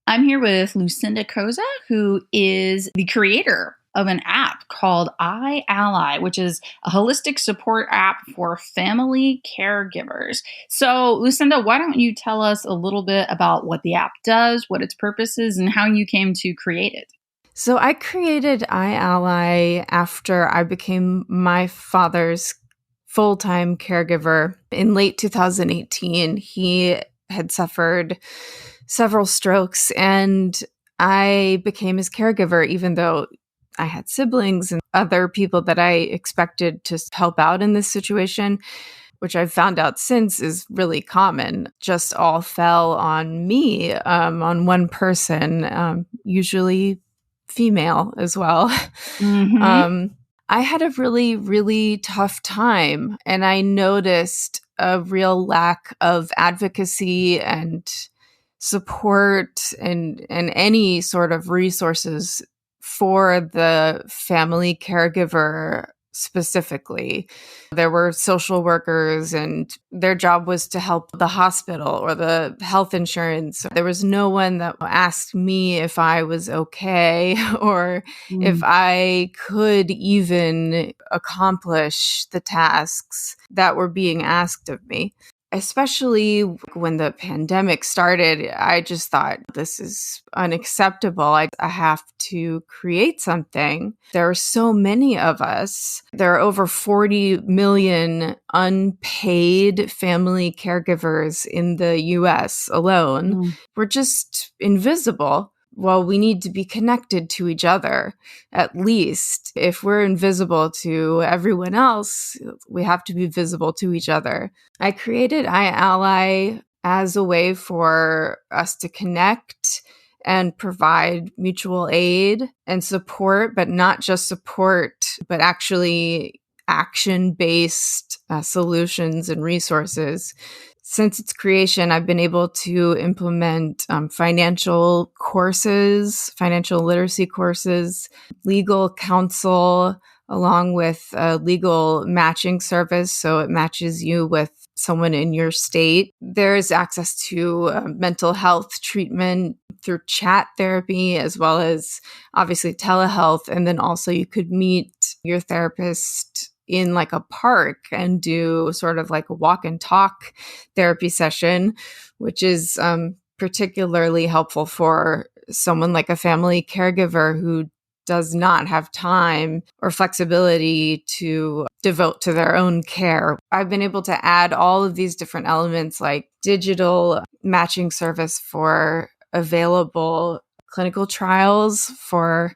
I'm here with Lucinda Koza, who is the creator of an app called iAlly, which is a holistic support app for family caregivers. So, Lucinda, why don't you tell us a little bit about what the app does, what its purpose is, and how you came to create it? So I created iAlly after I became my father's full-time caregiver in late 2018. He had suffered several strokes and I became his caregiver, even though I had siblings and other people that I expected to help out in this situation, which I've found out since is really common, just all fell on me, on one person, usually female as well. Mm-hmm. um, I had a really, really tough time, and I noticed a real lack of advocacy and support and any sort of resources for the family caregiver specifically. There were social workers and their job was to help the hospital or the health insurance. There was no one that asked me if I was okay or if I could even accomplish the tasks that were being asked of me. Especially when the pandemic started, I just thought this is unacceptable. I have to create something. There are so many of us. There are over 40 million unpaid family caregivers in the US alone. Mm-hmm. We're just invisible. Well, we need to be connected to each other, at least. If we're invisible to everyone else, we have to be visible to each other. I created iAlly as a way for us to connect and provide mutual aid and support, but not just support, but actually action-based solutions and resources. Since its creation, I've been able to implement financial courses, financial literacy courses, legal counsel, along with a legal matching service. So it matches you with someone in your state. There's access to mental health treatment through chat therapy, as well as obviously telehealth. And then also you could meet your therapist in like a park and do sort of like a walk and talk therapy session, which is particularly helpful for someone like a family caregiver who does not have time or flexibility to devote to their own care. I've been able to add all of these different elements like digital matching service for available clinical trials for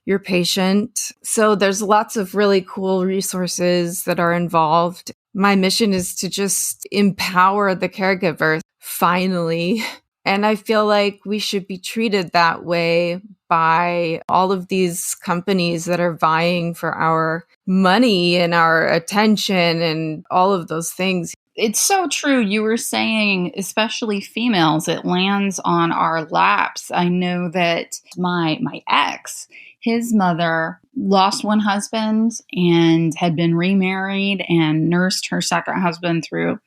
your patient. So there's lots of really cool resources that are involved. My mission is to just empower the caregiver finally. And I feel like we should be treated that way by all of these companies that are vying for our money and our attention and all of those things. It's so true. You were saying, especially females, it lands on our laps. I know that my ex, his mother lost one husband and had been remarried and nursed her second husband through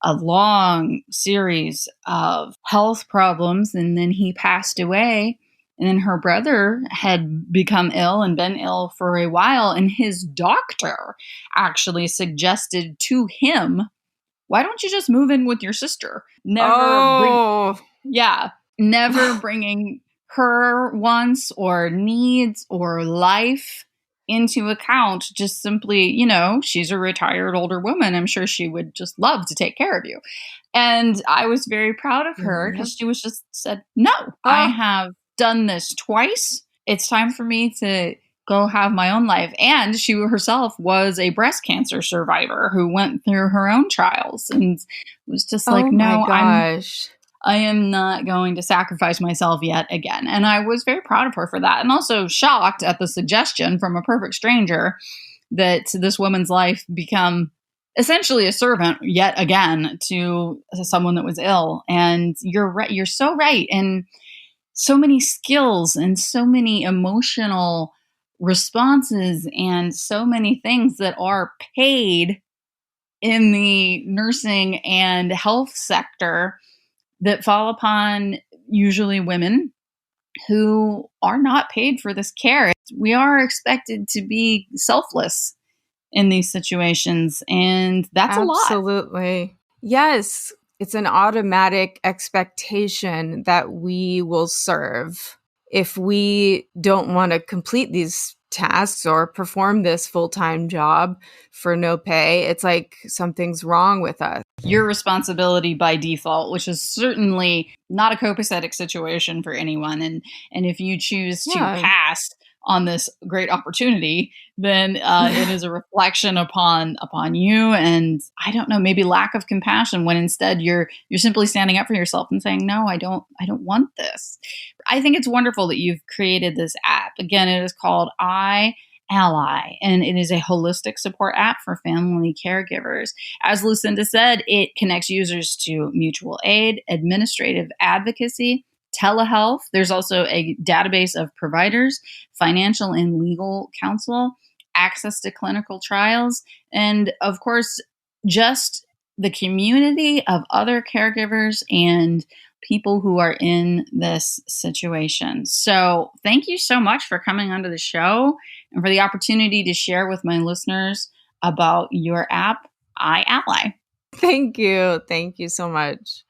a long series of health problems. And then he passed away. And then her brother had become ill and been ill for a while. And his doctor actually suggested to him, why don't you just move in with your sister? Never bringing her wants or needs or life into account. Just simply, she's a retired older woman. I'm sure she would just love to take care of you. And I was very proud of her because she was just said, no, I have done this twice. It's time for me to go have my own life. And she herself was a breast cancer survivor who went through her own trials and was just like, no, I am not going to sacrifice myself yet again. And I was very proud of her for that. And also shocked at the suggestion from a perfect stranger that this woman's life become essentially a servant yet again to someone that was ill. And you're right. You're so right. And so many skills and so many emotional responses and so many things that are paid in the nursing and health sector that fall upon usually women who are not paid for this care. We are expected to be selfless in these situations, and that's a lot. Absolutely. Yes, it's an automatic expectation that we will serve. If we don't want to complete these tasks or perform this full-time job for no pay, it's like something's wrong with us. Your responsibility by default, which is certainly not a copacetic situation for anyone. And if you choose to Yeah. pass on this great opportunity, then it is a reflection upon you, and I don't know, maybe lack of compassion, when instead you're simply standing up for yourself and saying, no, I don't want this. I think it's wonderful that you've created this app. Again, it is called Ally, and it is a holistic support app for family caregivers. As Lucinda said, it connects users to mutual aid, administrative advocacy, telehealth. There's also a database of providers, financial and legal counsel, access to clinical trials, and of course, just the community of other caregivers and people who are in this situation. So, thank you so much for coming onto the show and for the opportunity to share with my listeners about your app, iAlly. Thank you. Thank you so much.